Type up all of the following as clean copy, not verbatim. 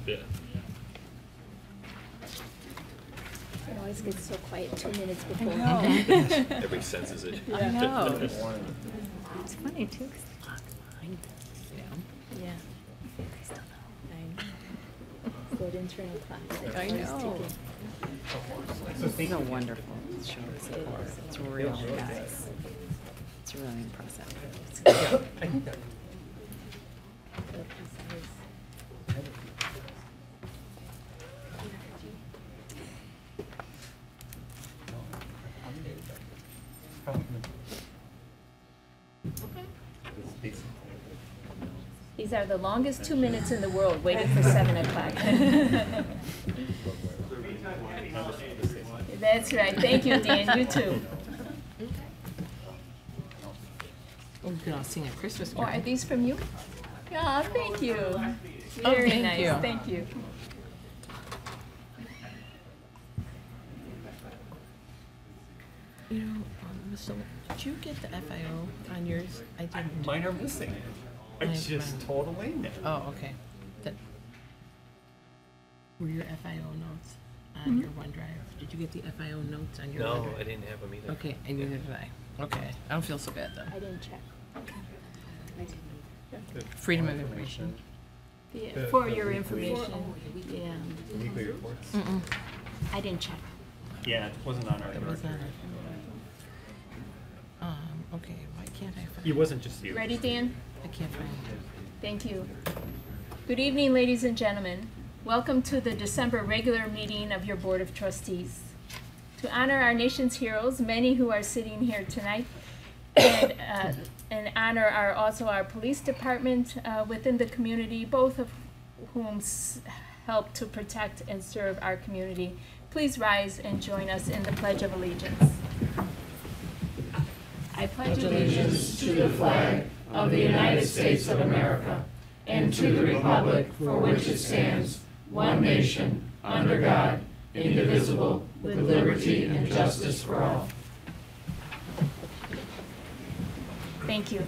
Yeah. It always gets so quiet 2 minutes before. Everybody senses it. I know. It's funny too, because the clock behind them. Yeah. I still know. It's that internal clock. That's I always know. ticking. It's a wonderful show to support. It's really nice. It's really impressive. These are the longest 2 minutes in the world, waiting for 7 o'clock. That's right. Thank you, Dan. You too. We can all sing a Christmas Oh, are carol. these from you? Yeah, thank you. Very thank nice. you. Thank you. You know, so did you get the FIO on yours? I didn't. Mine are missing. I Mine- just mine- told Elaine that. Oh, okay. That, were your FIO notes on your OneDrive? Did you get the FIO notes on your No, OneDrive? I didn't have them either. Okay, and neither did I. Okay, I don't feel so bad I then. didn't check. Freedom of information. Yeah, for your information. Yeah. Weekly reports. I didn't check. Yeah, it wasn't on our It was record. not. Okay, why can't I find It wasn't just you. Ready, Dan? I can't find it. Thank you. Good evening, ladies and gentlemen. Welcome to the December regular meeting of your Board of Trustees. To honor our nation's heroes, many who are sitting here tonight, and honor also our police department within the community, both of whom help to protect and serve our community. Please rise and join us in the Pledge of Allegiance. I pledge allegiance to the flag of the United States of America and to the republic for which it stands, one nation, under God, indivisible, with liberty and justice for all. Thank you.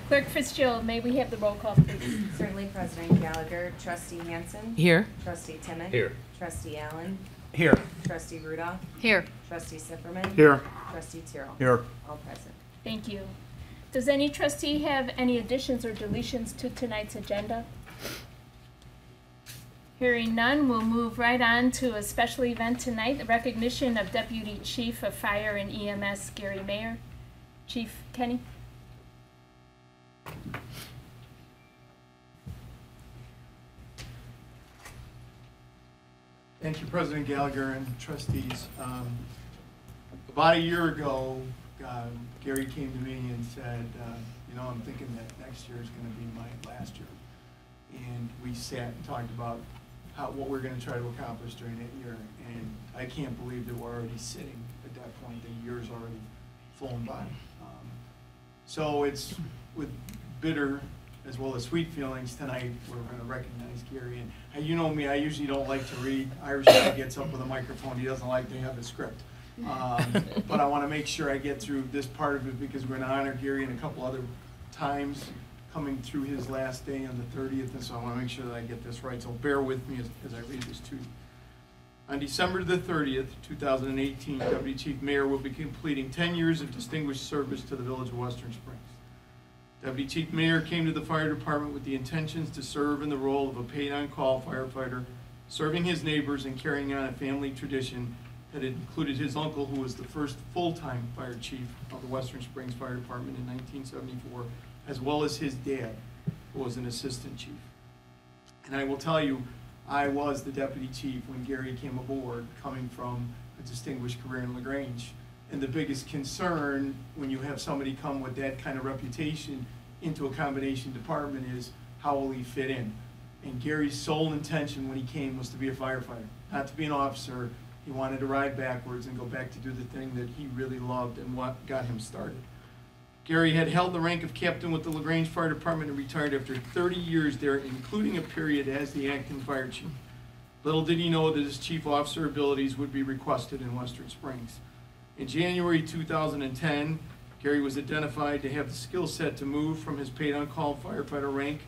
Clerk Fitzgerald, may we have the roll call, please? Certainly, President Gallagher, Trustee Hansen, Here? Trustee Timmons, Here. Trustee Allen, Here. Trustee Rudolph, Here. Trustee Sifferman, Here. Trustee Tyrrell. Here. All present. Thank you. Does any trustee have any additions or deletions to tonight's agenda? Hearing none, we'll move right on to a special event tonight, the recognition of Deputy Chief of Fire and EMS, Gary Mayer. Chief Kenny? Thank you, President Gallagher and trustees. About a year ago, Gary came to me and said, I'm thinking that next year is going to be my last year. And we sat and talked about what we're going to try to accomplish during that year. And I can't believe that we're already sitting at that point. The year's already flown by. So it's with bitter as well as sweet feelings tonight, we're going to recognize Gary. And you know me, I usually don't like to read. Irish guy gets up with a microphone. He doesn't like to have the script. But I want to make sure I get through this part of it because we're going to honor Gary in a couple other times coming through his last day on the 30th, and so I want to make sure that I get this right. So bear with me as I read this to you. On December the 30th, 2018, Deputy Chief Mayer will be completing 10 years of distinguished service to the village of Western Springs. Deputy Chief Mayer came to the fire department with the intentions to serve in the role of a paid-on-call firefighter, serving his neighbors and carrying on a family tradition that had included his uncle, who was the first full-time fire chief of the Western Springs Fire Department in 1974, as well as his dad, who was an assistant chief. And I will tell you, I was the deputy chief when Gary came aboard, coming from a distinguished career in LaGrange. And the biggest concern when you have somebody come with that kind of reputation into a combination department is how will he fit in? And Gary's sole intention when he came was to be a firefighter, not to be an officer. He wanted to ride backwards and go back to do the thing that he really loved and what got him started. Gary had held the rank of captain with the LaGrange Fire Department and retired after 30 years there, including a period as the acting fire chief. Little did he know that his chief officer abilities would be requested in Western Springs. In January 2010, Gary was identified to have the skill set to move from his paid-on-call firefighter rank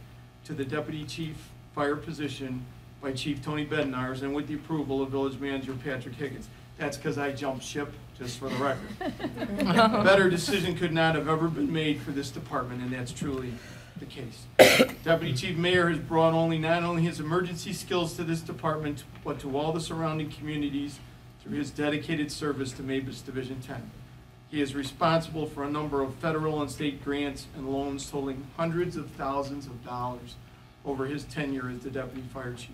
to the deputy chief fire position by Chief Tony Bednarz and with the approval of village manager Patrick Higgins. That's because I jumped ship, just for the record. A better decision could not have ever been made for this department, and that's truly the case. Deputy Chief Mayer has brought not only his emergency skills to this department, but to all the surrounding communities through his dedicated service to Mavis Division 10. He is responsible for a number of federal and state grants and loans totaling hundreds of thousands of dollars over his tenure as the deputy fire chief.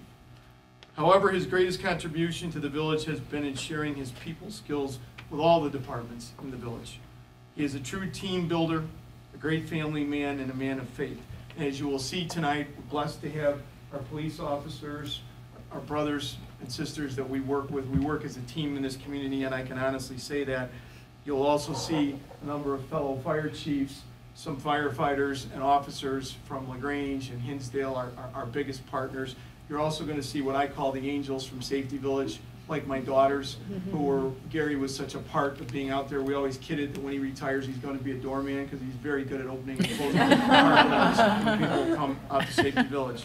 However, his greatest contribution to the village has been in sharing his people skills with all the departments in the village. He is a true team builder, a great family man, and a man of faith. And as you will see tonight, we're blessed to have our police officers, our brothers and sisters that we work with. We work as a team in this community, and I can honestly say that. You'll also see a number of fellow fire chiefs, some firefighters and officers from LaGrange and Hinsdale, our biggest partners. You're also going to see what I call the angels from Safety Village, like my daughters, Gary was such a part of being out there. We always kidded that when he retires, he's going to be a doorman because he's very good at opening and closing doors when people come out to Safety Village.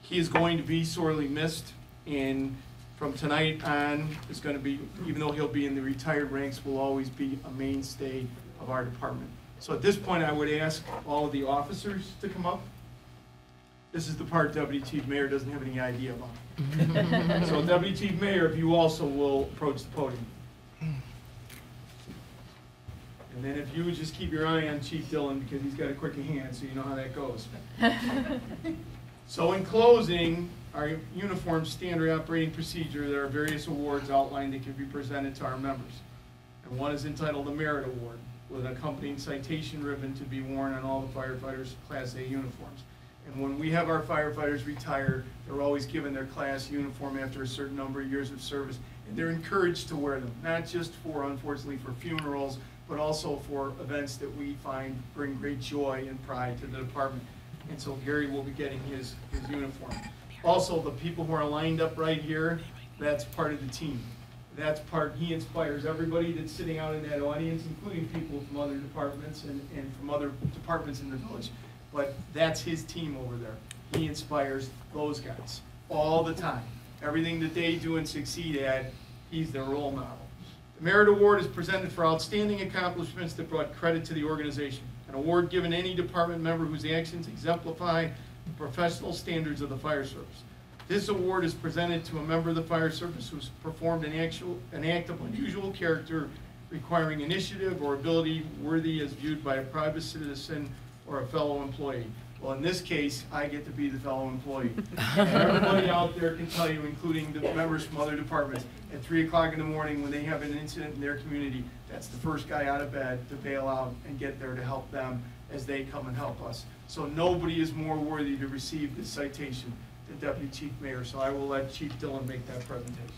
He is going to be sorely missed, and from tonight on, is going to be, even though he'll be in the retired ranks, will always be a mainstay of our department. So at this point, I would ask all of the officers to come up. This is the part Deputy Chief Mayer doesn't have any idea about. So Deputy Chief Mayer, if you also will approach the podium. And then if you would just keep your eye on Chief Dillon because he's got a quick hand, so you know how that goes. So in closing, our uniform standard operating procedure, there are various awards outlined that can be presented to our members. And one is entitled the Merit Award, with an accompanying citation ribbon to be worn on all the firefighters' Class A uniforms. And when we have our firefighters retire, they're always given their class uniform after a certain number of years of service, and they're encouraged to wear them, not just for, unfortunately, for funerals, but also for events that we find bring great joy and pride to the department. And so Gary will be getting his uniform. Also, the people who are lined up right here, that's part of the team. That's part, he inspires everybody that's sitting out in that audience, including people from other departments and from other departments in the village. But that's his team over there. He inspires those guys all the time. Everything that they do and succeed at, he's their role model. The Merit Award is presented for outstanding accomplishments that brought credit to the organization. An award given to any department member whose actions exemplify the professional standards of the fire service. This award is presented to a member of the fire service who's performed an act of unusual character requiring initiative or ability worthy as viewed by a private citizen or a fellow employee. Well, in this case, I get to be the fellow employee. And everybody out there can tell you, including the members from other departments, at 3 o'clock in the morning when they have an incident in their community, that's the first guy out of bed to bail out and get there to help them as they come and help us. So nobody is more worthy to receive this citation than Deputy Chief Mayer. So I will let Chief Dillon make that presentation.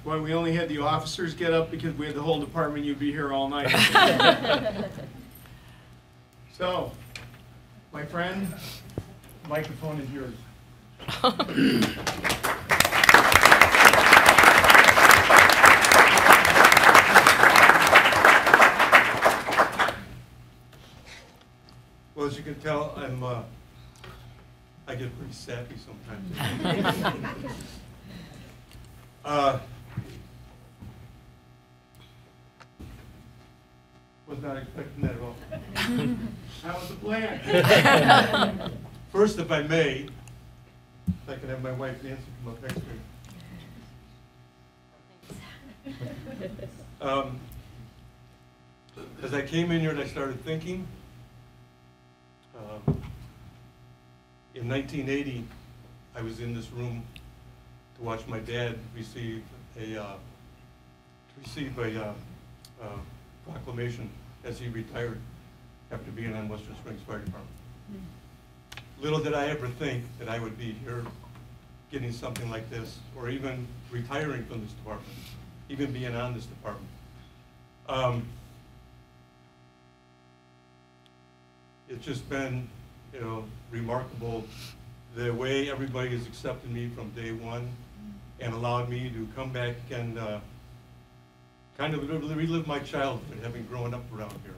Why we only had the officers get up because we had the whole department, you'd be here all night. So, my friend, the microphone is yours. Well, as you can tell, I get pretty sappy sometimes. Was not expecting that at all. That was the plan. First, if I may, if I can have my wife Nancy come up next to me. As I came in here and I started thinking, In 1980, I was in this room to watch my dad receive a proclamation as he retired after being on Western Springs Fire Department. Little did I ever think that I would be here getting something like this, or even retiring from this department, even being on this department. It's just been, you know, remarkable the way everybody has accepted me from day one and allowed me to come back and kind of relive my childhood, having grown up around here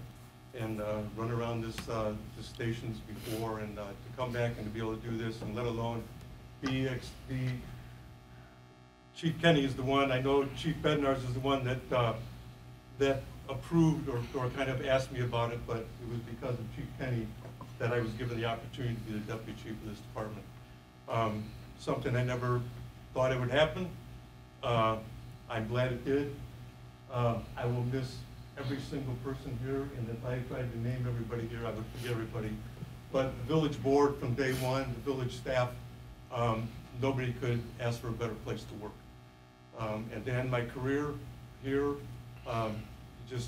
and run around the stations before, and to come back and to be able to do this, and let alone be Chief Kenny is the one, I know Chief Bednarz is the one that approved or kind of asked me about it, but it was because of Chief Kenny that I was given the opportunity to be the deputy chief of this department. Something I never thought it would happen. I'm glad it did. I will miss every single person here, and if I tried to name everybody here, I would forget everybody. But the village board from day one, the village staff, nobody could ask for a better place to work. And then my career here,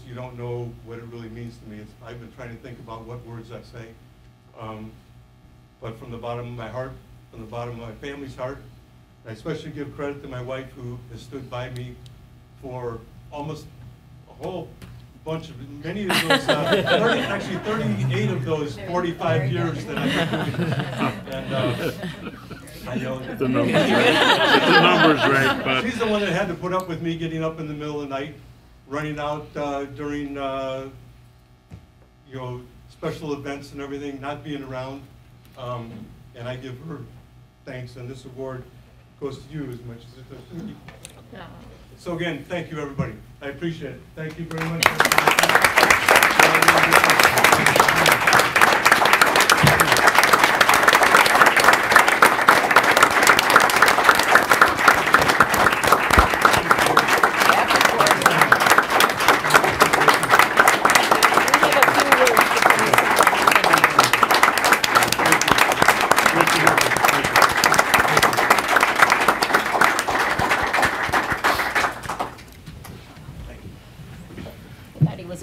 you don't know what it really means to me. I've been trying to think about what words I say. But from the bottom of my heart, from the bottom of my family's heart, I especially give credit to my wife, who has stood by me for almost a whole bunch of, many of those, 38 of those 45 years that I've been doing this. And I know the numbers, the numbers right, but she's the one that had to put up with me getting up in the middle of the night, running out during you know, special events and everything, not being around, and I give her thanks, and this award goes to you as much as it does to me. So again, thank you, everybody. I appreciate it. Thank you very much.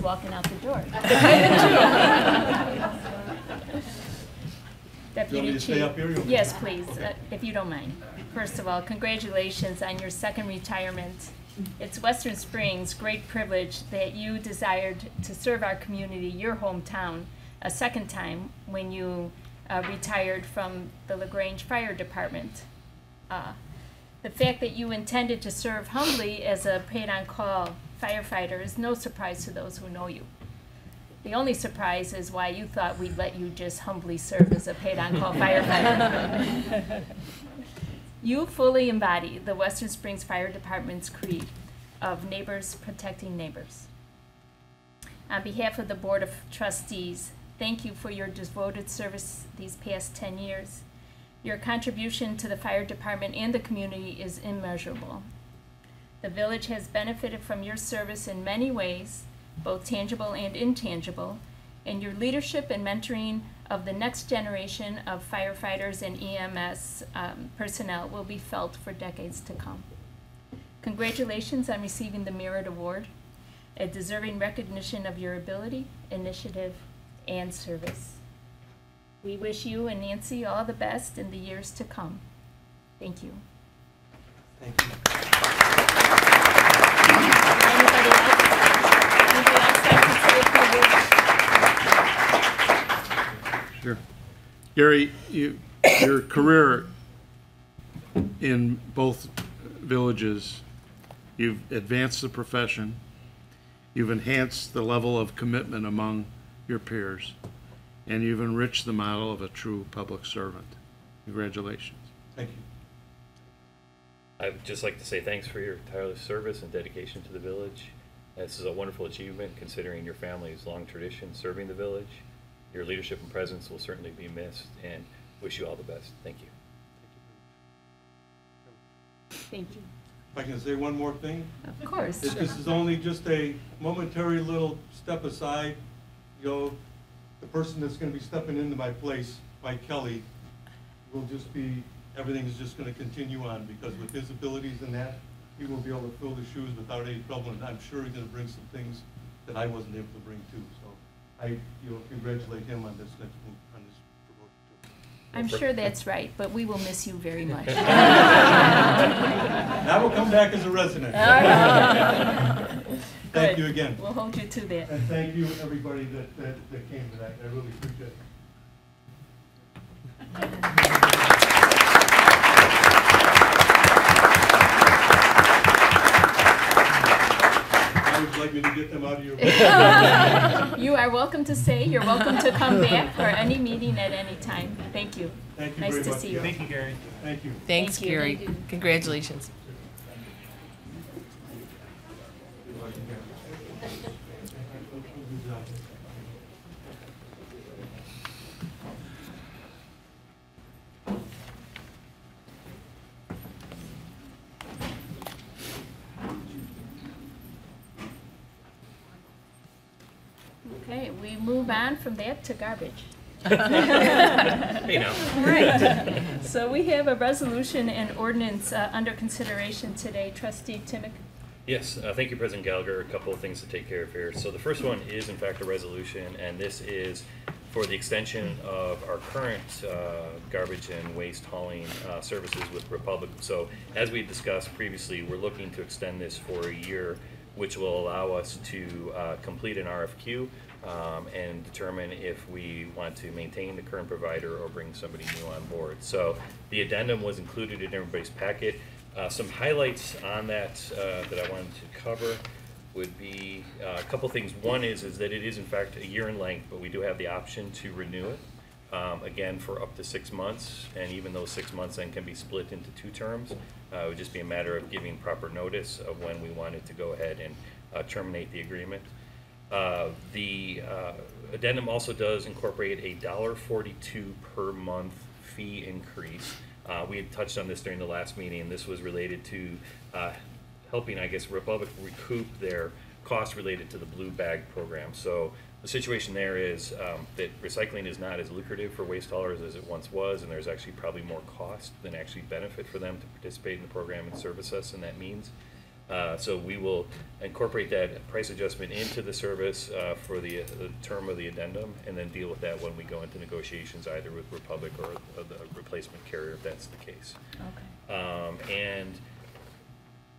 Walking out the door. Deputy Chief. Stay up here? Yes, please, if you don't mind. First of all, congratulations on your second retirement. It's Western Springs' great privilege that you desired to serve our community, your hometown, a second time when you retired from the LaGrange Fire Department. The fact that you intended to serve humbly as a paid-on-call firefighter is no surprise to those who know you. The only surprise is why you thought we'd let you just humbly serve as a paid-on-call firefighter. You fully embody the Western Springs Fire Department's creed of neighbors protecting neighbors. On behalf of the Board of Trustees, thank you for your devoted service these past 10 years. Your contribution to the fire department and the community is immeasurable. The village has benefited from your service in many ways, both tangible and intangible, and your leadership and mentoring of the next generation of firefighters and EMS personnel will be felt for decades to come. Congratulations on receiving the Merit Award, a deserving recognition of your ability, initiative, and service. We wish you and Nancy all the best in the years to come. Thank you. Thank you. Anybody else like to say a few words? sure. Gary, your career in both villages, you've advanced the profession, you've enhanced the level of commitment among your peers, and you've enriched the model of a true public servant. Congratulations. Thank you. I would just like to say thanks for your tireless service and dedication to the village. This is a wonderful achievement considering your family's long tradition serving the village. Your leadership and presence will certainly be missed, and wish you all the best. Thank you. Thank you. If I can say one more thing. Of course. This is only just a momentary little step aside. You know, the person that's going to be stepping into my place, Mike Kelly, will just be, everything is just gonna continue on, because with his abilities and that, he will be able to fill the shoes without any trouble, and I'm sure he's gonna bring some things that I wasn't able to bring too, so I, congratulate him on this next move, on this promotion too. I'm sure that's right, but we will miss you very much. Now we'll come back as a resident. Thank Good. you again. We'll hold you to that. And thank you, everybody that came tonight. I really appreciate it. Would you like me to get them out of your You are welcome to stay. You're welcome to come back for any meeting at any time. Thank you. Thank you Nice very to much. see you. Thank you, Gary. Thank you. Thanks, Thank you. Gary. Thank you. Congratulations. Okay, we move on from that to garbage. Hey now. All right. So we have a resolution and ordinance under consideration today. Trustee Timick. Yes, thank you, President Gallagher. A couple of things to take care of here. So the first one is in fact a resolution, and this is for the extension of our current garbage and waste hauling services with Republic. So as we discussed previously, we're looking to extend this for a year, which will allow us to complete an RFQ and determine if we want to maintain the current provider or bring somebody new on board. So the addendum was included in everybody's packet. Some highlights on that that I wanted to cover would be a couple things. One is that it is in fact a year in length, but we do have the option to renew it, again, for up to 6 months, and even those 6 months then can be split into 2 terms. It would just be a matter of giving proper notice of when we wanted to go ahead and terminate the agreement. The addendum also does incorporate a $1.42 per month fee increase. We had touched on this during the last meeting. This was related to helping, I guess, Republic recoup their costs related to the Blue Bag program. So the situation there is that recycling is not as lucrative for waste haulers as it once was, and there's actually probably more cost than actually benefit for them to participate in the program and service us in that means. So we will incorporate that price adjustment into the service for the term of the addendum, and then deal with that when we go into negotiations either with Republic or the replacement carrier if that's the case. Okay. And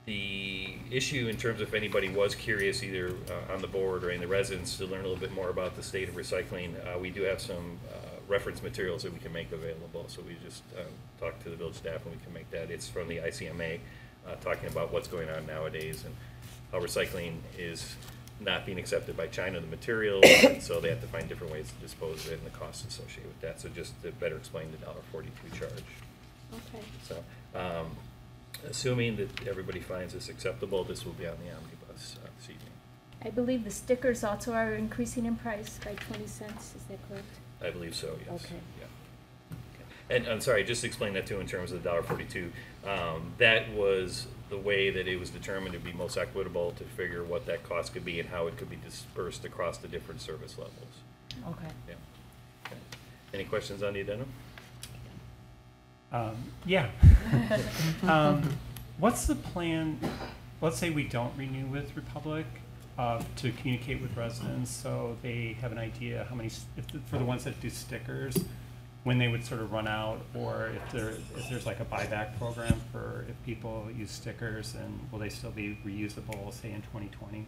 the issue in terms of if anybody was curious either on the board or in the residents to learn a little bit more about the state of recycling, we do have some reference materials that we can make available. So we just talk to the village staff and we can make that. It's from the ICMA. Talking about what's going on nowadays and how recycling is not being accepted by China, the material, and so they have to find different ways to dispose of it and the costs associated with that. So just to better explain the $1.42 charge. Okay. So, assuming that everybody finds this acceptable, this will be on the omnibus this evening. I believe the stickers also are increasing in price by 20 cents. Is that correct? I believe so, yes. Okay. Yeah. And I'm sorry, just to explain that too in terms of the $1.42. That was the way that it was determined to be most equitable to figure what that cost could be and how it could be dispersed across the different service levels. Okay. Yeah. Okay. Any questions on the addendum? Yeah. What's the plan, let's say we don't renew with Republic, to communicate with residents so they have an idea how many, for the ones that do stickers, when they would sort of run out, or if there's like a buyback program for if people use stickers, and will they still be reusable, say in 2020?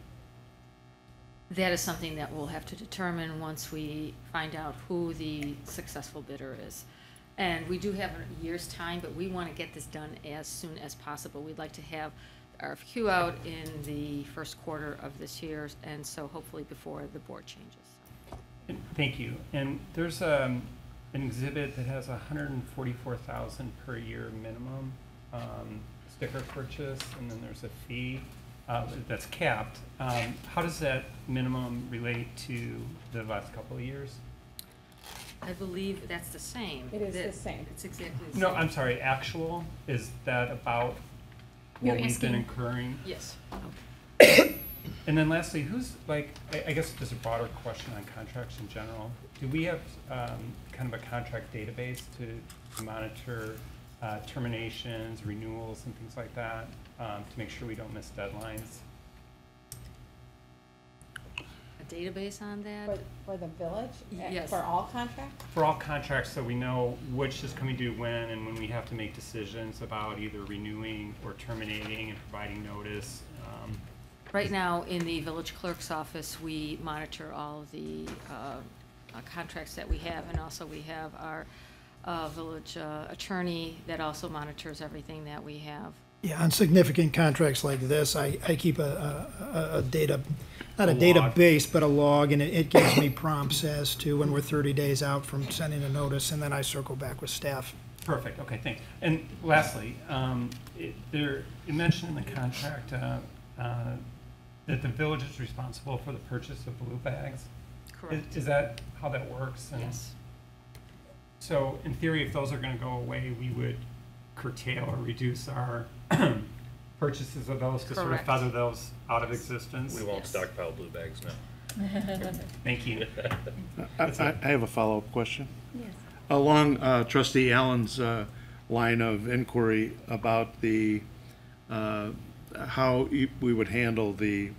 That is something that we'll have to determine once we find out who the successful bidder is. And we do have a year's time, but we want to get this done as soon as possible. We'd like to have the RFQ out in the first quarter of this year, and so hopefully before the board changes. Thank you. And there's an exhibit that has 144,000 per year minimum sticker purchase, and then there's a fee that's capped. How does that minimum relate to the last couple of years? I believe that's the same. It is the same. It's exactly the same. No, I'm sorry, actual, is that about You're what we've been asking- incurring? Yes. And then lastly, who's, like, I guess just a broader question on contracts in general. Do we have kind of a contract database to monitor terminations, renewals, and things like that, to make sure we don't miss deadlines? A database on that? For the village? Yes. For all contracts? For all contracts, so we know which is coming due when, and when we have to make decisions about either renewing or terminating and providing notice. Right now, in the village clerk's office, we monitor all of the contracts that we have, and also we have our village attorney that also monitors everything that we have. Yeah, on significant contracts like this, I keep a data, not a A log. database, but a log, and it gives me prompts as to when we're 30 days out from sending a notice, and then I circle back with staff. Perfect, okay, thanks. And lastly, you mentioned in the contract that the village is responsible for the purchase of blue bags. Correct. Is that how that works? And Yes. so in theory, if those are gonna go away, we would curtail or reduce our purchases of those to sort of Correct. feather those out of existence? We won't Yes. stockpile blue bags now. Thank you. I have a follow-up question. Yes. Along trustee Allen's line of inquiry about the, how we would handle the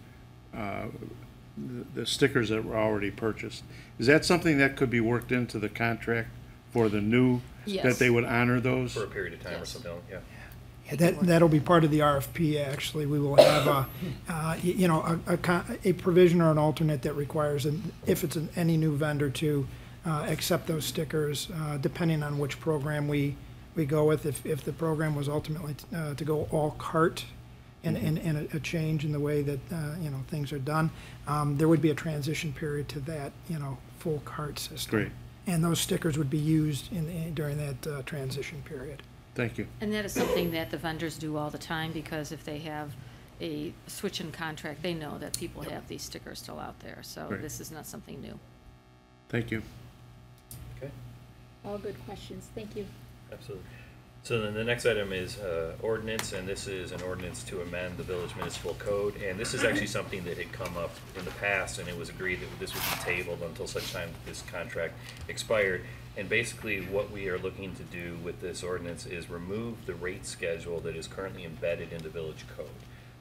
stickers that were already purchased. Is that something that could be worked into the contract for the new, that Yes. they would honor those? For a period of time or Yes. something, yeah. Yeah, that'll be part of the RFP, actually. We will have a provision or an alternate that requires, if it's any new vendor, to accept those stickers, depending on which program we go with. If the program was ultimately to go all cart and a change in the way that, things are done, there would be a transition period to that, full cart system. Great, And those stickers would be used during that transition period. thank you. And that is something that the vendors do all the time, because if they have a switch in contract, they know that people have these stickers still out there. So Right. this is not something new. Thank you. Okay. All good questions, thank you. Absolutely. So then the next item is ordinance, and this is an ordinance to amend the village municipal code. And this is actually something that had come up in the past, and it was agreed that this would be tabled until such time this contract expired. And basically, what we are looking to do with this ordinance is remove the rate schedule that is currently embedded in the village code.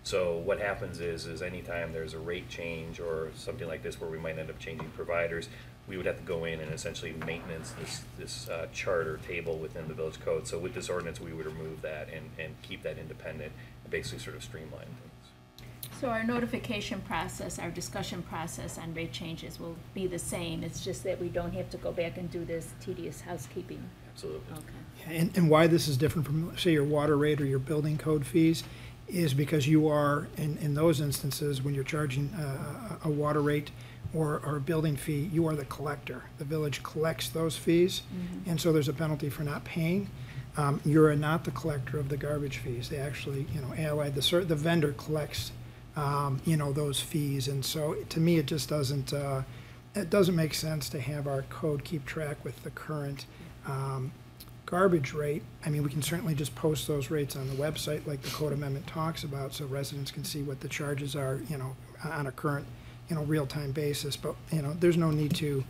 So what happens is anytime there's a rate change or something like this where we might end up changing providers, we would have to go in and essentially maintenance this chart or table within the village code. So with this ordinance, we would remove that and keep that independent and basically sort of streamline things. So our notification process, our discussion process on rate changes will be the same. It's just that we don't have to go back and do this tedious housekeeping. Absolutely. Okay. And why this is different from, say, your water rate or your building code fees is because you are, in those instances, when you're charging a water rate or a building fee, you are the collector. The village collects those fees, and so there's a penalty for not paying. You're not the collector of the garbage fees. They actually, Allied, the vendor collects, those fees. And so to me, it just doesn't make sense to have our code keep track with the current garbage rate. I mean, we can certainly just post those rates on the website like the code amendment talks about, so residents can see what the charges are, on a current, real-time basis. But, there's no need to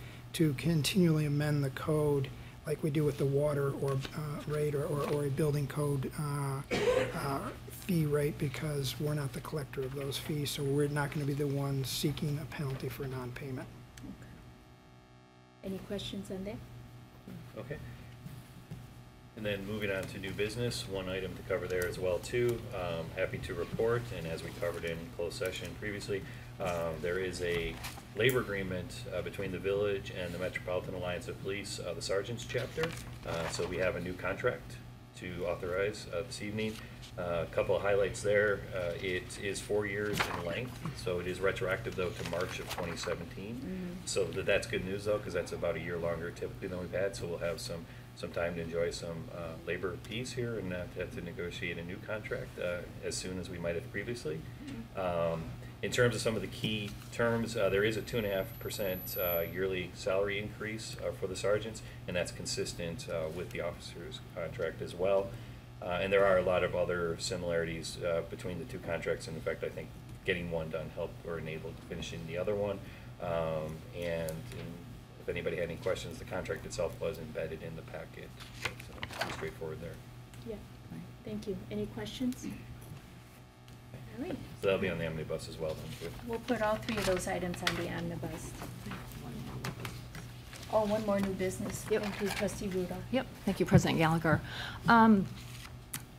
continually amend the code like we do with the water or rate or a building code fee rate, because we're not the collector of those fees, so we're not going to be the ones seeking a penalty for non-payment. Any questions on that? Okay. And then moving on to new business, one item to cover there as well too. Happy to report, and as we covered in closed session previously, there is a labor agreement between the village and the Metropolitan Alliance of Police, the Sergeants chapter. So we have a new contract to authorize this evening. A couple of highlights there. It is 4 years in length, so it is retroactive though to March of 2017. So that's good news though, because that's about a year longer typically than we've had. So we'll have some time to enjoy some labor peace here and not have to negotiate a new contract as soon as we might have previously. In terms of some of the key terms, there is a 2.5% yearly salary increase for the sergeants, and that's consistent with the officers' contract as well. And there are a lot of other similarities between the two contracts, and in fact, I think getting one done helped or enabled finishing the other one. And if anybody had any questions, the contract itself was embedded in the packet. So pretty straightforward there. Yeah, thank you. Any questions? All right, So that'll be on the omnibus as well then too. we'll put all three of those items on the omnibus. Oh, one more new business. Yep. Thank you, Trustee Rudolph. Yep, thank you, President Gallagher.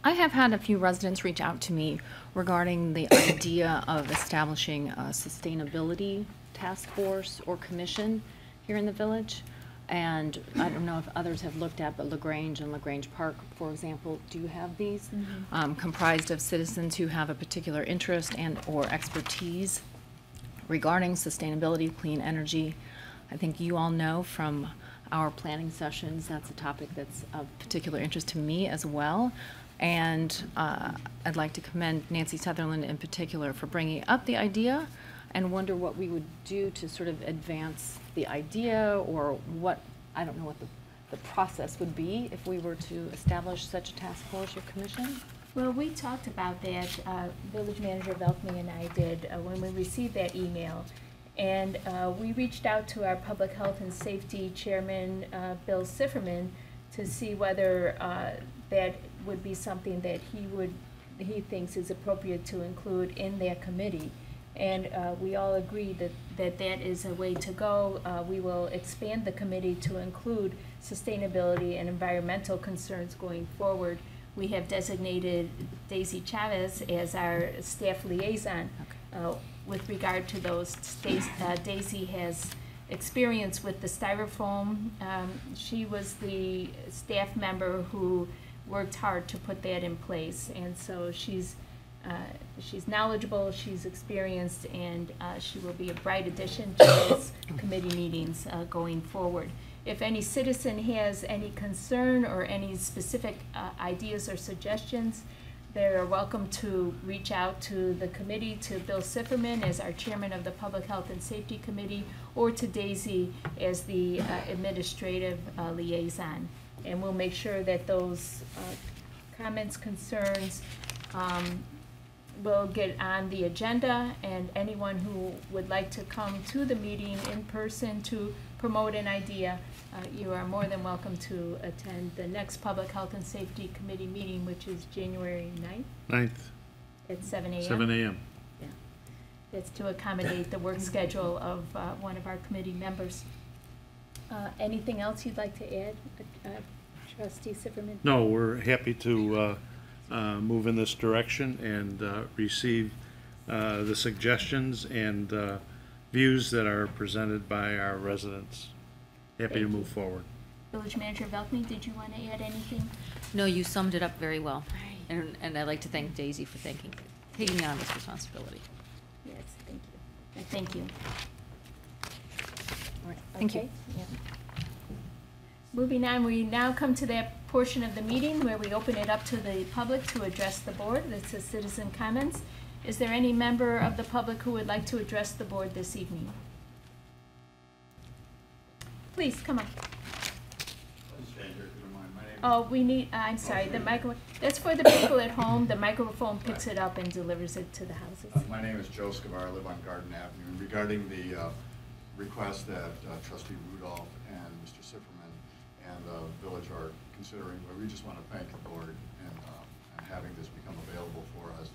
I have had a few residents reach out to me regarding the idea of establishing a sustainability task force or commission here in the village. And I don't know if others have looked at, but LaGrange and LaGrange Park, for example, do have these, comprised of citizens who have a particular interest and or expertise regarding sustainability, clean energy. I think you all know from our planning sessions, that's a topic that's of particular interest to me as well. And I'd like to commend Nancy Sutherland in particular for bringing up the idea and wonder what we would do to sort of advance the idea, or what, I don't know what the process would be if we were to establish such a task force or commission. Well, we talked about that, Village Manager Velkme and I did, when we received that email. And we reached out to our Public Health and Safety Chairman, Bill Sifferman, to see whether that would be something that he thinks is appropriate to include in their committee. And we all agreed that that is a way to go. We will expand the committee to include sustainability and environmental concerns going forward. We have designated Daisy Chavez as our staff liaison. With regard to those. Daisy has experience with the styrofoam. She was the staff member who worked hard to put that in place, and so she's knowledgeable, she's experienced, and she will be a bright addition to those committee meetings going forward. If any citizen has any concern or any specific ideas or suggestions, they're welcome to reach out to the committee, to Bill Sifferman as our chairman of the Public Health and Safety Committee, or to Daisy as the administrative liaison. And we'll make sure that those comments, concerns will get on the agenda, and anyone who would like to come to the meeting in person to promote an idea, you are more than welcome to attend the next Public Health and Safety Committee meeting, which is January 9th 9th, at 7 a.m. 7 a.m. Yeah. That's to accommodate the work schedule of one of our committee members. Anything else you'd like to add, Trustee Sifferman? No, we're happy to move in this direction and receive the suggestions and views that are presented by our residents. Happy to Thank move forward. Village Manager Velkme, did you want to add anything? No, you summed it up very well. And I'd like to thank Daisy for taking on this responsibility. Yes, thank you. Thank you. All right, thank you. Okay, yeah. Moving on, we now come to that portion of the meeting where we open it up to the public to address the board. This is citizen comments. Is there any member of the public who would like to address the board this evening? Please, come on. Oh, we need, I'm sorry, the micro, that's for the people at home. The microphone picks it up and delivers it to the houses. My name is Joe Scavar. I live on Garden Avenue. And regarding the request that Trustee Rudolph and Mr. Sifferman and the village are considering, we just want to thank the board and having this become available for us.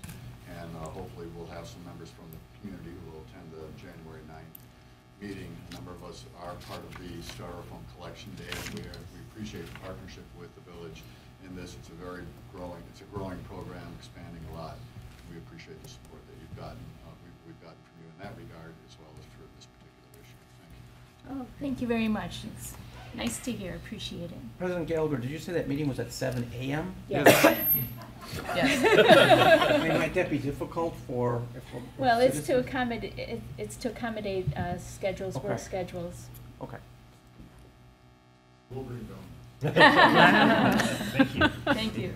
And hopefully we'll have some members from the community who will attend the January 9th meeting. A number of us are part of the Styrofoam Collection Day, and we appreciate the partnership with the village in this. It's a growing program, expanding a lot. We appreciate the support that you've gotten, we've gotten from you in that regard, as well as for this particular issue. Thank you. Oh, thank you very much. It's nice to hear. Appreciate it. President Gallagher, did you say that meeting was at 7 a.m.? Yes. I mean, might that be difficult for? Well, it's to citizens? accommodate, it's to accommodate schedules, work Okay. schedules. Okay. We'll bring them. Thank you. Thank you.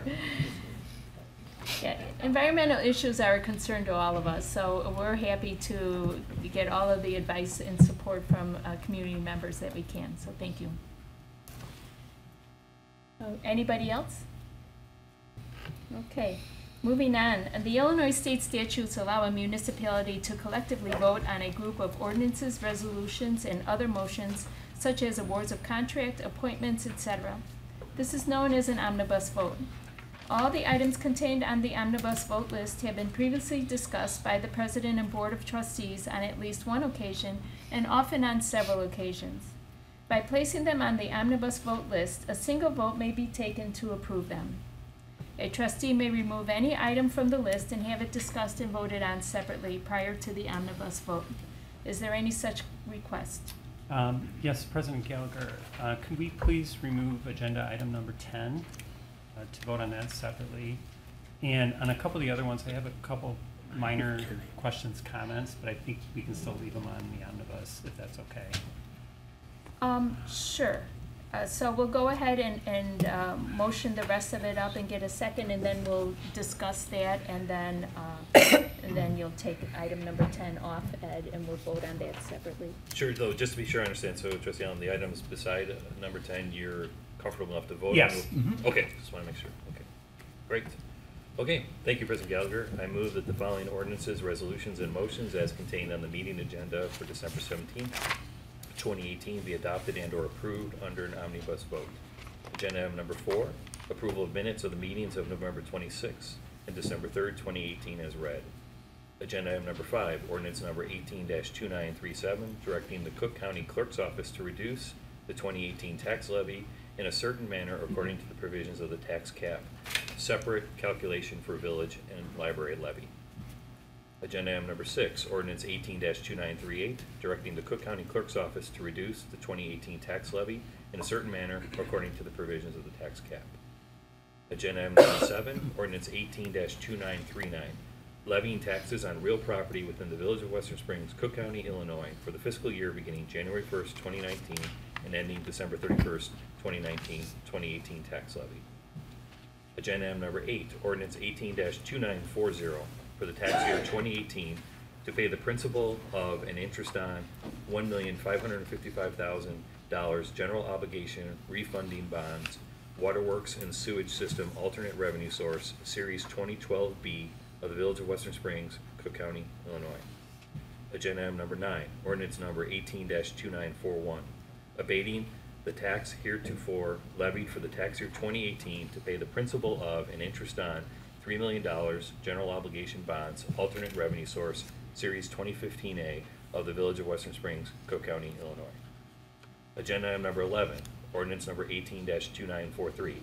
Yeah, environmental issues are a concern to all of us, so we're happy to get all of the advice and support from community members that we can, so thank you. Anybody else? Okay. Moving on, the Illinois state statutes allow a municipality to collectively vote on a group of ordinances, resolutions, and other motions, such as awards of contract, appointments, etc. This is known as an omnibus vote. All the items contained on the omnibus vote list have been previously discussed by the President and Board of Trustees on at least one occasion, and often on several occasions. By placing them on the omnibus vote list, a single vote may be taken to approve them. A trustee may remove any item from the list and have it discussed and voted on separately prior to the omnibus vote. Is there any such request? Yes, President Gallagher, could we please remove agenda item number 10 to vote on that separately? And on a couple of the other ones, I have a couple minor questions, comments, but I think we can still leave them on the omnibus if that's okay. Sure. So we'll go ahead and motion the rest of it up and get a second, and then we'll discuss that, and then you'll take item number 10 off, Ed, and we'll vote on that separately. Sure, though, just to be sure I understand, so Trustee Allen, the items beside number 10, you're comfortable enough to vote on? Yes. Okay, just want to make sure. Okay, great. Okay, thank you, President Gallagher. I move that the following ordinances, resolutions, and motions as contained on the meeting agenda for December 17th, 2018 be adopted and or approved under an omnibus vote. Agenda item number 4, approval of minutes of the meetings of November 26th and December 3rd, 2018 as read. Agenda item number 5, ordinance number 18-2937, directing the Cook County Clerk's Office to reduce the 2018 tax levy in a certain manner according to the provisions of the tax cap, separate calculation for village and library levy. Agenda item number 6, ordinance 18-2938, directing the Cook County Clerk's Office to reduce the 2018 tax levy in a certain manner according to the provisions of the tax cap. Agenda item number 7, ordinance 18-2939, levying taxes on real property within the Village of Western Springs, Cook County, Illinois, for the fiscal year beginning January 1st, 2019, and ending December 31st, 2019, 2018 tax levy. Agenda item number 8, ordinance 18-2940, for the tax year 2018 to pay the principal of and interest on $1,555,000 general obligation refunding bonds, waterworks and sewage system alternate revenue source, Series 2012B of the Village of Western Springs, Cook County, Illinois. Agenda item number 9, ordinance number 18-2941, abating the tax heretofore levied for the tax year 2018 to pay the principal of and interest on $3 million general obligation bonds, alternate revenue source, Series 2015A of the Village of Western Springs, Cook County, Illinois. Agenda item number 11, ordinance number 18-2943,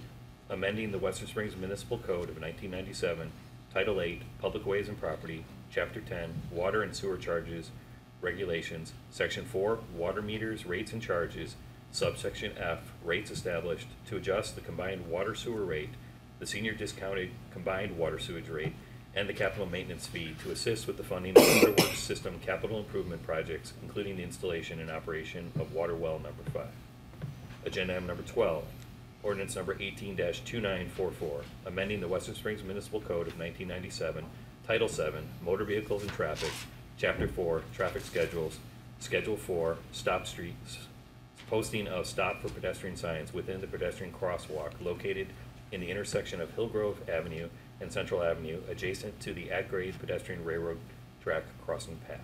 amending the Western Springs Municipal Code of 1997, Title 8, Public Ways and Property, Chapter 10, Water and Sewer Charges, Regulations, Section 4, Water Meters, Rates and Charges, Subsection F, Rates Established, to adjust the combined water sewer rate, the senior discounted combined water sewage rate, and the capital maintenance fee to assist with the funding of waterworks system capital improvement projects, including the installation and operation of water well number 5. Agenda item number 12, ordinance number 18-2944, amending the Western Springs Municipal Code of 1997, Title 7, Motor Vehicles and Traffic, Chapter 4, Traffic Schedules, Schedule 4, Stop Streets, posting of stop for pedestrian signs within the pedestrian crosswalk located in the intersection of Hillgrove Avenue and Central Avenue, adjacent to the at-grade pedestrian railroad track crossing path.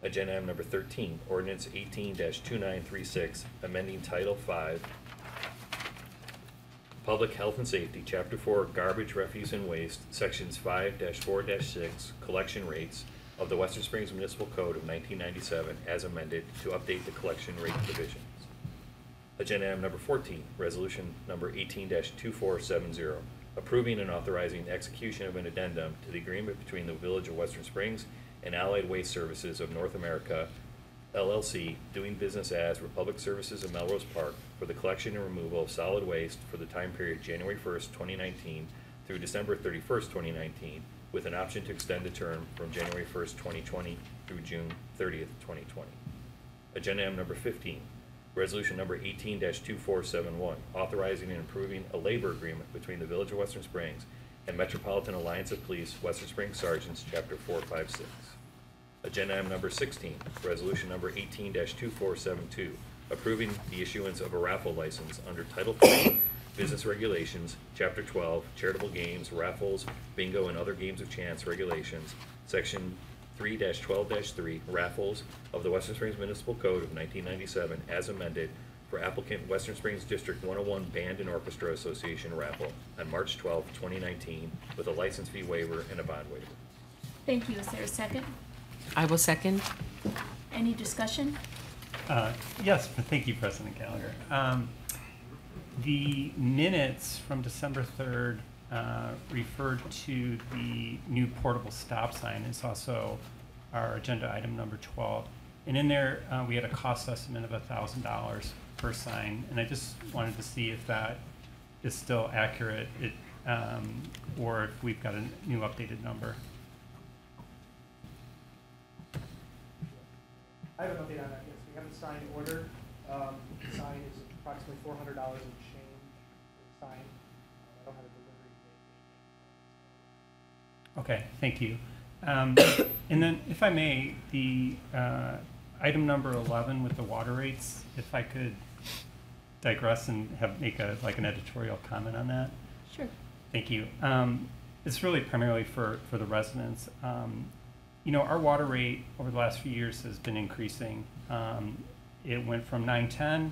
Agenda item number 13, ordinance 18-2936, amending Title 5, Public Health and Safety, Chapter 4, Garbage, Refuse, and Waste, Sections 5-4-6, collection rates of the Western Springs Municipal Code of 1997, as amended, to update the collection rate provisions. Agenda item number 14, resolution number 18-2470, approving and authorizing execution of an addendum to the agreement between the Village of Western Springs and Allied Waste Services of North America, LLC, doing business as Republic Services of Melrose Park, for the collection and removal of solid waste for the time period January 1st, 2019 through December 31st, 2019, with an option to extend the term from January 1st, 2020 through June 30th, 2020. Agenda item number 15, resolution number 18-2471, authorizing and approving a labor agreement between the Village of Western Springs and Metropolitan Alliance of Police, Western Springs Sergeants, Chapter 456. Agenda item number 16, resolution number 18-2472, approving the issuance of a raffle license under Title 3, business regulations, Chapter 12, charitable games, raffles, bingo, and other games of chance regulations, Section 3-12-3, raffles of the Western Springs Municipal Code of 1997 as amended for applicant Western Springs District 101 Band and Orchestra Association raffle on March 12, 2019, with a license fee waiver and a bond waiver. Thank you. Is there a second? I will second. Any discussion? Yes, thank you, President Gallagher. The minutes from December 3rd referred to the new portable stop sign. It's also our agenda item number 12. And in there, we had a cost estimate of $1,000 per sign. And I just wanted to see if that is still accurate, or if we've got a new updated number. I have an update on that, yes. We have a sign order. The sign is approximately $400 and change for the sign. I don't have a delivery date. Okay, thank you. And then, if I may, the item number 11 with the water rates, if I could digress and make an editorial comment on that. Sure. Thank you. It's really primarily for the residents. You know, our water rate over the last few years has been increasing. It went from $9.10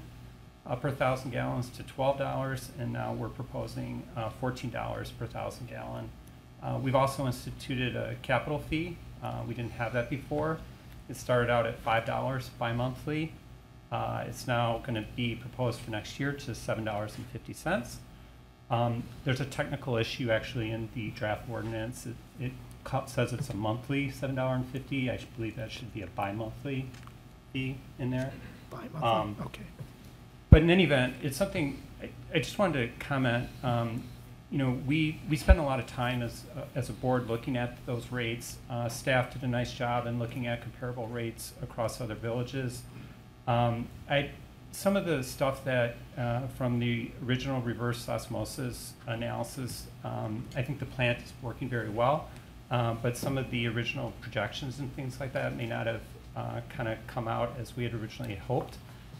per 1,000 gallons to $12, and now we're proposing $14 per 1,000 gallon. We've also instituted a capital fee. We didn't have that before. It started out at $5 bi-monthly. It's now going to be proposed for next year to $7.50. There's a technical issue actually in the draft ordinance. It says it's a monthly $7.50. I believe that should be a bi-monthly fee in there. Bi-monthly, okay. But in any event, it's something I just wanted to comment. You know, we spend a lot of time as a board looking at those rates. Staff did a nice job in looking at comparable rates across other villages. Some of the stuff that from the original reverse osmosis analysis, I think the plant is working very well. But some of the original projections and things like that may not have kind of come out as we had originally hoped.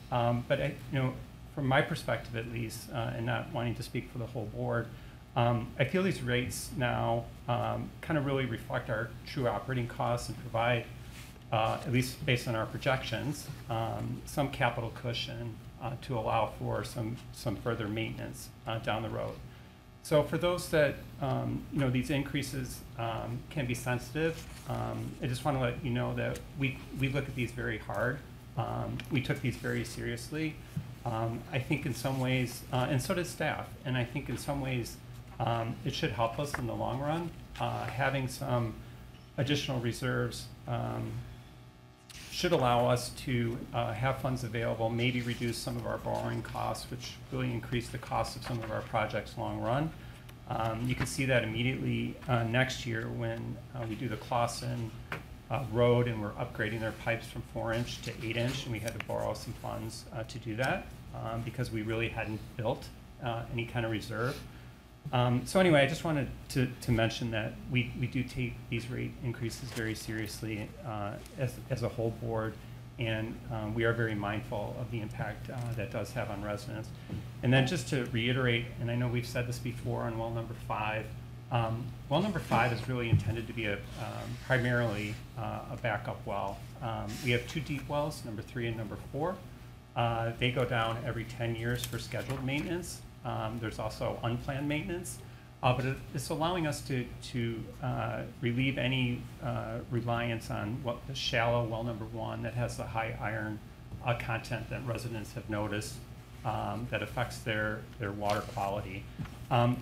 But you know, from my perspective at least, and not wanting to speak for the whole board, I feel these rates now kind of really reflect our true operating costs and provide, at least based on our projections, some capital cushion to allow for some further maintenance down the road. So for those that, you know, these increases can be sensitive, I just want to let you know that we look at these very hard. We took these very seriously. I think in some ways, and so does staff, and I think in some ways it should help us in the long run. Having some additional reserves should allow us to have funds available, maybe reduce some of our borrowing costs, which really increase the cost of some of our projects long run. You can see that immediately next year when we do the Clausen road and we're upgrading their pipes from 4-inch to 8-inch, and we had to borrow some funds to do that because we really hadn't built any kind of reserve. So anyway, I just wanted to mention that we do take these rate increases very seriously as a whole board, and we are very mindful of the impact that does have on residents. And then just to reiterate, and I know we've said this before on well number 5, well number 5 is really intended to be primarily a backup well. We have 2 deep wells, number 3 and number 4. They go down every 10 years for scheduled maintenance. There's also unplanned maintenance, but it's allowing us to relieve any reliance on the shallow well number 1 that has the high iron content that residents have noticed that affects their water quality.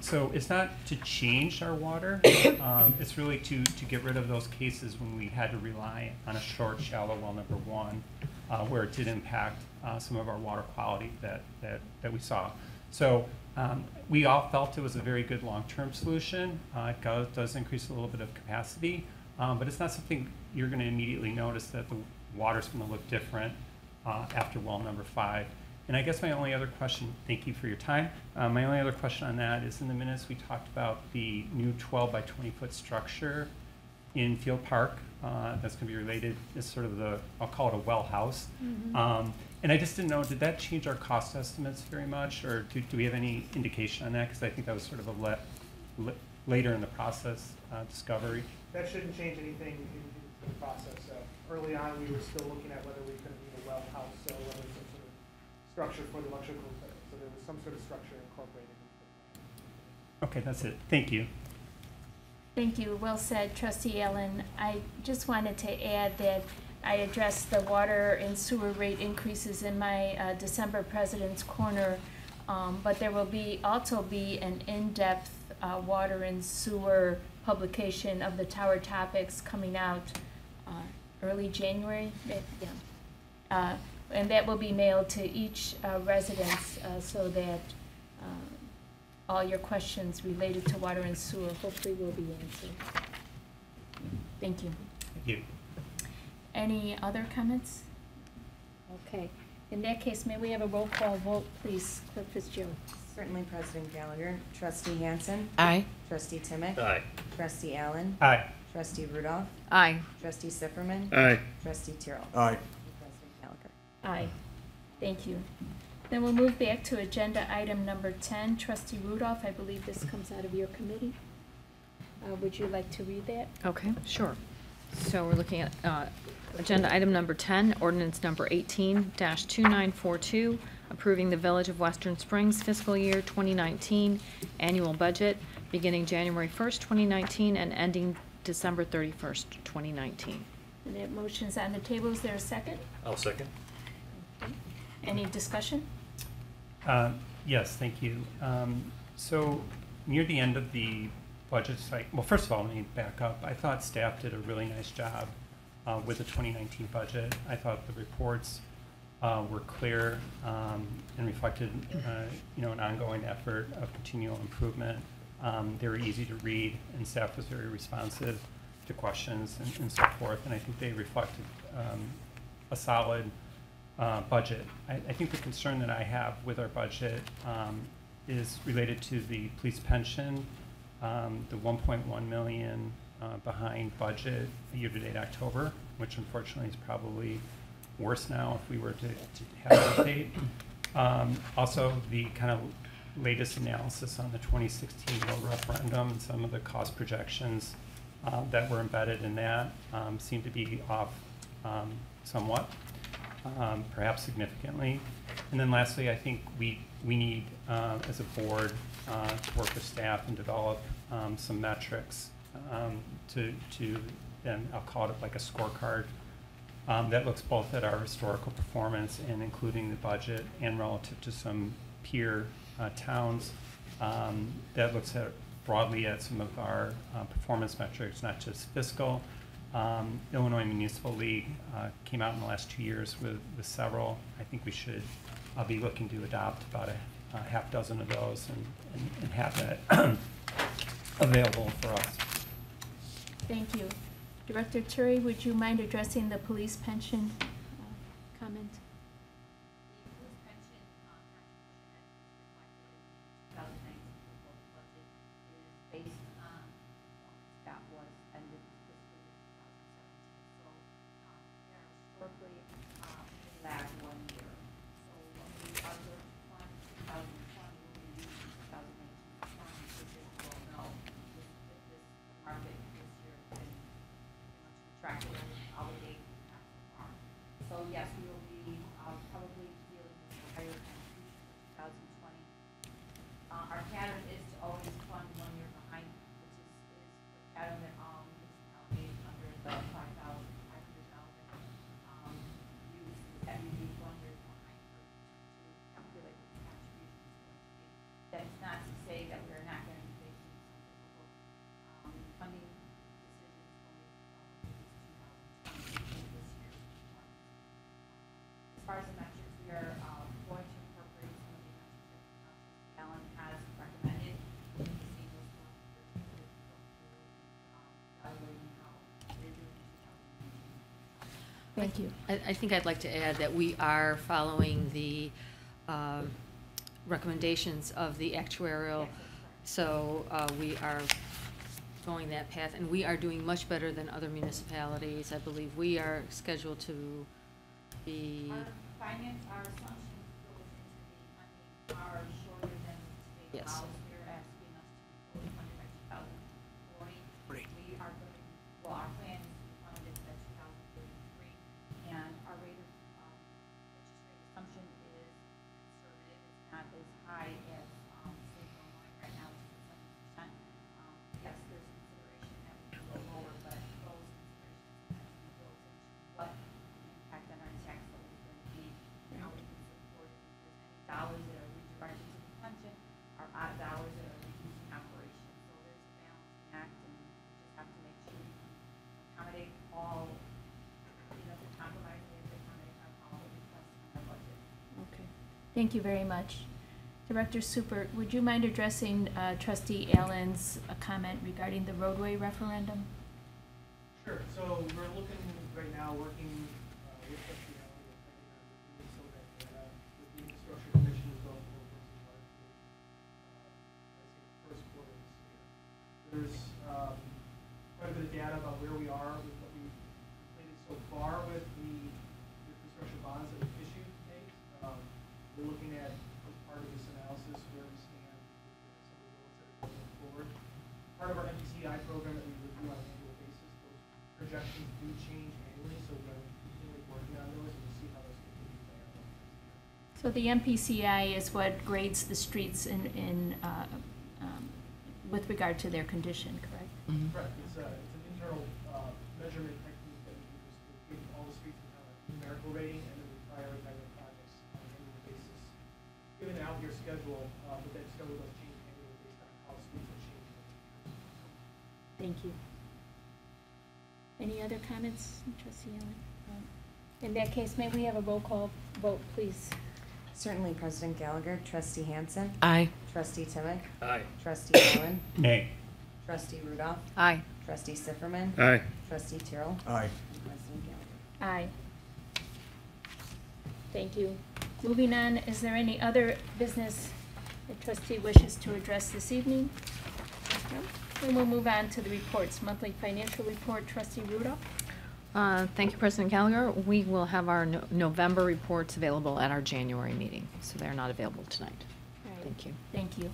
So it's not to change our water, it's really to get rid of those cases when we had to rely on a short, shallow well number 1, where it did impact some of our water quality that we saw. So we all felt it was a very good long-term solution. It does increase a little bit of capacity, but it's not something you're going to immediately notice that the water's going to look different after well number 5. And I guess my only other question, thank you for your time, my only other question on that is in the minutes we talked about the new 12 by 20 foot structure in Field Park. That's going to be related, is sort of the, I'll call it a well house. And I just didn't know, did that change our cost estimates very much, or do we have any indication on that? Because I think that was sort of a later in the process discovery. That shouldn't change anything in the process. Early on, we were still looking at whether we were going to need a well house, so whether some sort of structure for the electrical, so there was some sort of structure incorporated into the plan. Okay, that's it. Thank you. Thank you. Well said, Trustee Allen. I just wanted to add that I addressed the water and sewer rate increases in my December President's Corner, but there will also be an in-depth water and sewer publication of the tower topics coming out early January. And that will be mailed to each residence so that all your questions related to water and sewer hopefully will be answered. Thank you. Thank you. Any other comments? Okay. In that case, may we have a roll call vote, please, Clerk Fitzgerald? Certainly, President Gallagher. Trustee Hansen? Aye. Trustee Timick? Aye. Trustee Allen? Aye. Trustee Rudolph? Aye. Trustee Sifferman? Aye. Trustee Tyrrell? Aye. President Gallagher. Aye. Thank you. Then we'll move back to agenda item number 10. Trustee Rudolph, I believe this comes out of your committee. Would you like to read that? Okay, sure. So we're looking at agenda item number 10, ordinance number 18-2942, approving the Village of Western Springs fiscal year 2019 annual budget beginning January 1st, 2019 and ending December 31st, 2019. And that motion's on the table. Is there a second? I'll second. Any discussion? Yes, thank you. So near the end of the budget cycle, well, first of all, let me back up. I thought staff did a really nice job with the 2019 budget. I thought the reports were clear and reflected, an ongoing effort of continual improvement. They were easy to read, and staff was very responsive to questions and so forth. And I think they reflected a solid budget. I think the concern that I have with our budget is related to the police pension, the 1.1 million behind budget year-to-date October, which unfortunately is probably worse now if we were to have an update. Also, the kind of latest analysis on the 2016 vote referendum and some of the cost projections that were embedded in that seem to be off somewhat. Perhaps significantly. And then lastly, I think we need, as a board, to work with staff and develop some metrics and I'll call it like a scorecard that looks both at our historical performance and including the budget and relative to some peer towns that looks at broadly at some of our performance metrics, not just fiscal. Illinois Municipal League came out in the last 2 years with several. I think we should be looking to adopt about a half dozen of those and have that available for us. Thank you. Director Turi, would you mind addressing the police pension comment? So yes, we will be probably dealing with a higher contribution for 2020. Our pattern is to always fund 1 year behind, which is the pattern that all municipalities under the 500,000 use, that we be 1 year behind to calculate what the contribution is going to be. That's not to say that we're not going to be facing some difficult funding decisions when we this 2020 this year. As far as the metrics, we are going to incorporate some of the metrics that Alan has recommended. We'll be seeing those evaluating how they're doing in 2019. Thank you. I think I'd like to add that we are following the recommendations of the actuarial. So we are going that path, and we are doing much better than other municipalities. I believe we are scheduled to be, Our finance, our assumptions goes into the funding are shorter than state Yes. allows. They're asking us to be fully funded by 2040. Right. We are going, well, our plan is to be funded by 2033, and our rate of, interest rate assumption is conservative. It's not as high as, state Illinois right now, which is at 7%. Yes, there's consideration that we can go lower, but those considerations have to be built into what the impact on our tax bill is going to be, and how we can support it. If there's any dollars that are redirected to the pension, or odd dollars that are reducing operations. So there's a balancing act, and we just have to make sure we can accommodate all, the compromise we have to accommodate all the requests on our budget. Okay. Thank you very much. Director Super, would you mind addressing Trustee Allen's comment regarding the roadway referendum? Sure, so we're looking right now, working with Trustee Allen, we're planning on reviewing some of that data with the Infrastructure Commission as well as the Local Government I think first quarter of this year. There's quite a bit of data about where we are with what we've completed so far with the infrastructure bonds that we've issued to date. We're looking at, as part of this analysis, where we stand with some of the roads that are going forward. Part of our MPCI program that we review on an annual basis, those projections do change annually, so we're continually working on those, and we'll see how those continue to play out over the next year. So the MPCI is what grades the streets with regard to their condition, correct? Correct, it's an internal measurement technique that we use to give all the streets in town a numerical rating, and then we prioritize our projects on an annual basis. Given an out-year schedule, but that schedule does change annually based on how streets are changing. Thank you. Any other comments, Trustee Allen? In that case, may we have a roll call vote, please? Certainly, President Gallagher, Trustee Hansen, Aye. Trustee Timmon, Aye. Trustee Allen, Nay. Trustee Rudolph, Aye. Trustee Sifferman, Aye. Trustee Tyrrell, Aye. and President Gallagher. Aye. Thank you. Moving on, is there any other business the trustee wishes to address this evening? No? Then we'll move on to the reports. Monthly financial report, Trustee Rudolph. Thank you, President Gallagher. We will have our November reports available at our January meeting, so they're not available tonight. Thank you. Thank you.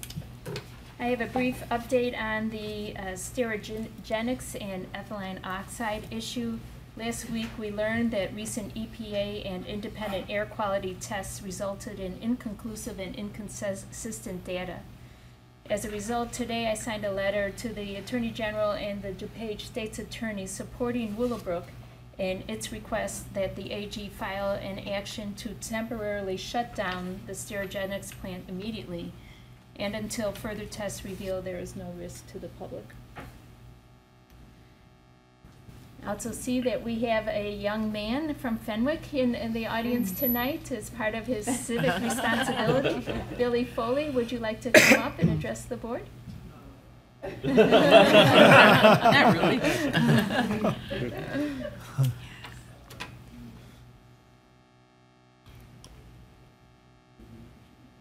I have a brief update on the Sterigenics and ethylene oxide issue. Last week, we learned that recent EPA and independent air quality tests resulted in inconclusive and inconsistent data. As a result, today I signed a letter to the Attorney General and the DuPage State's Attorney supporting Willowbrook in its request that the AG file an action to temporarily shut down the Sterigenics plant immediately and until further tests reveal there is no risk to the public. I also see that we have a young man from Fenwick in the audience tonight as part of his civic responsibility. Billy Foley, would you like to come up and address the board? Not really.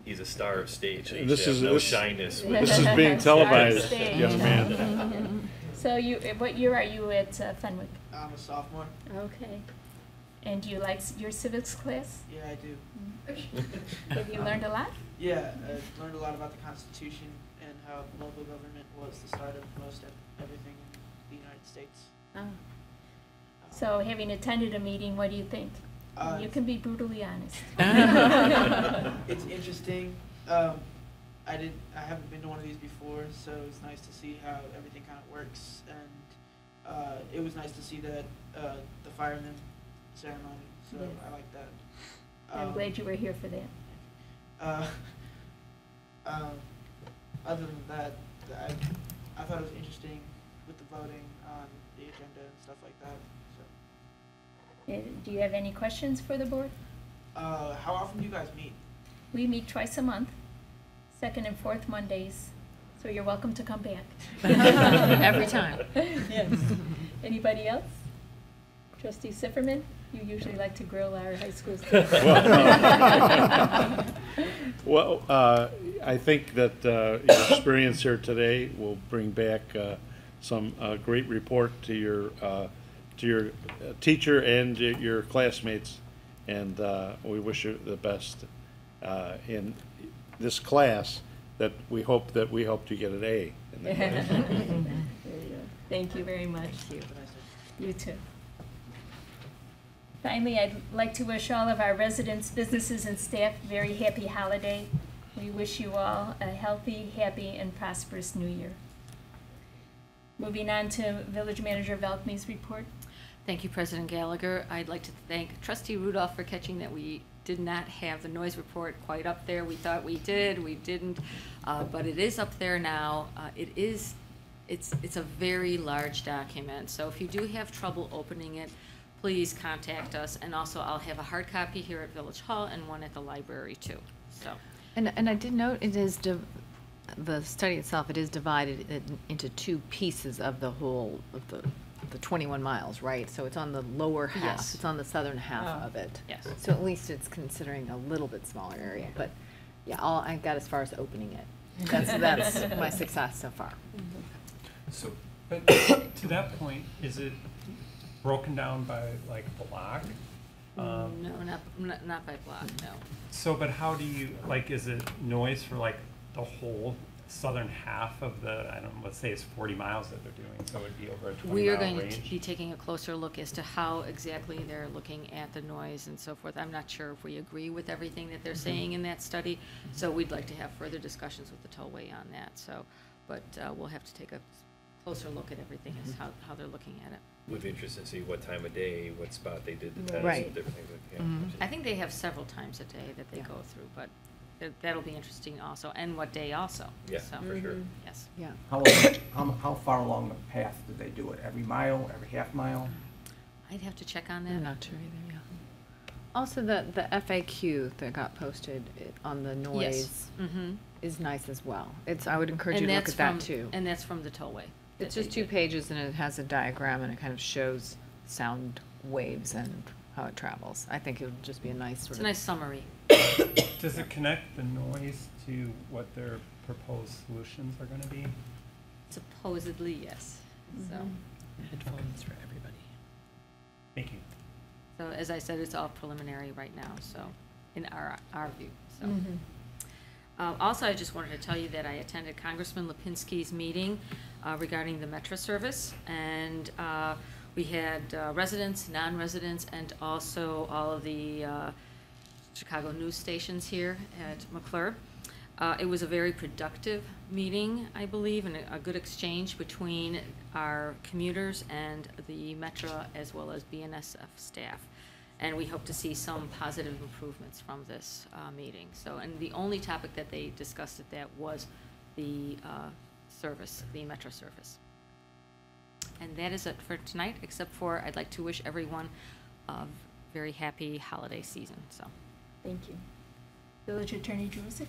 He's a star of stage. He This should is- have no this- shyness. This is being televised, Stage. young man. So what year are you at Fenwick? I'm a sophomore. Okay. And do you like your civics class? Yeah, I do. Have you learned a lot? Yeah, I learned a lot about the Constitution and how local government was the start of most everything in the United States. Oh. So having attended a meeting, what do you think? You can be brutally honest. It's interesting. I haven't been to one of these before, so it's nice to see how everything kind of works, and it was nice to see that the fireman ceremony. So Yes. I like that. I'm glad you were here for that. Other than that, I thought it was interesting with the voting on the agenda and stuff like that. So, Do you have any questions for the board? how often do you guys meet? We meet twice a month, second and fourth Mondays, so you're welcome to come back. Every time. Yes. Anybody else? Trustee Sifferman? You usually like to grill our high school students. Well, I think that your experience here today will bring back some great report to your teacher and your classmates, and we wish you the best in this class. That we hope you get an A in the class. There you go. Thank you very much. You too. Finally, I'd like to wish all of our residents, businesses, and staff a very happy holiday. We wish you all a healthy, happy, and prosperous New Year. Moving on to Village Manager Velkme's report. Thank you, President Gallagher. I'd like to thank Trustee Rudolph for catching that we did not have the noise report quite up there. We thought we did, we didn't, but it is up there now. It's a very large document, so if you do have trouble opening it, please contact us, and also I'll have a hard copy here at Village Hall and one at the library too, so. And I did note it is, the study itself, it is divided into two pieces of the whole, of the 21 miles, right? So it's on the lower half, Yes. it's on the southern half of it. Yes. So at least it's considering a little bit smaller area, but yeah, I got as far as opening it. That's my success so far. So, but to that point, is it broken down by like block? No, not by block, no. So, but how do you, like, is it noise for like the whole southern half of the, I don't know, let's say it's 40 miles that they're doing, so it'd be over a 20 We are mile going range? to be taking a closer look as to how exactly they're looking at the noise and so forth. I'm not sure if we agree with everything that they're saying in that study, so we'd like to have further discussions with the tollway on that, so, but we'll have to take a closer look at everything as how they're looking at it. Would be interested to see what time of day, what spot they did the test, Right. and different things like that. I think they have several times a day that they go through, but that'll be interesting also, and what day also. Yeah, so, for sure. Yes. Yeah. How far along the path did they do it? Every mile, every half mile? I'd have to check on that. I'm not sure either, yeah. Also, the FAQ that got posted on the noise Mm-hmm. is nice as well. I would encourage And you to look that's at from, that too. and that's from the tollway. It's that just they 2 did. pages and it has a diagram and it kind of shows sound waves and how it travels. I think it would just be a nice sort It's of. a nice summary. Does it connect the noise to what their proposed solutions are gonna be? Supposedly, yes. So, Headphones for everybody. Thank you. so as I said, it's all preliminary right now, so, in our view, so. Also, I just wanted to tell you that I attended Congressman Lipinski's meeting regarding the Metro service, and we had residents, non-residents, and also all of the Chicago news stations here at McClure. It was a very productive meeting, I believe, and a good exchange between our commuters and the Metro as well as BNSF staff. And we hope to see some positive improvements from this meeting. So, and the only topic that they discussed at that was the service, the Metro service. And that is it for tonight, except for I'd like to wish everyone a very happy holiday season, so. Thank you. Village Attorney Jurusik.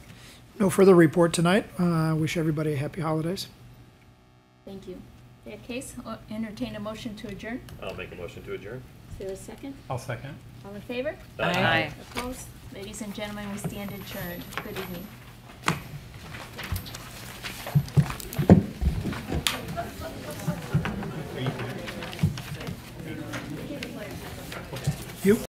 No further report tonight. Wish everybody a happy holidays. Thank you. In that case, I'll entertain a motion to adjourn. I'll make a motion to adjourn. Is there a second? I'll second. All in favor? Aye. Opposed? Ladies and gentlemen, we stand adjourned. Good evening.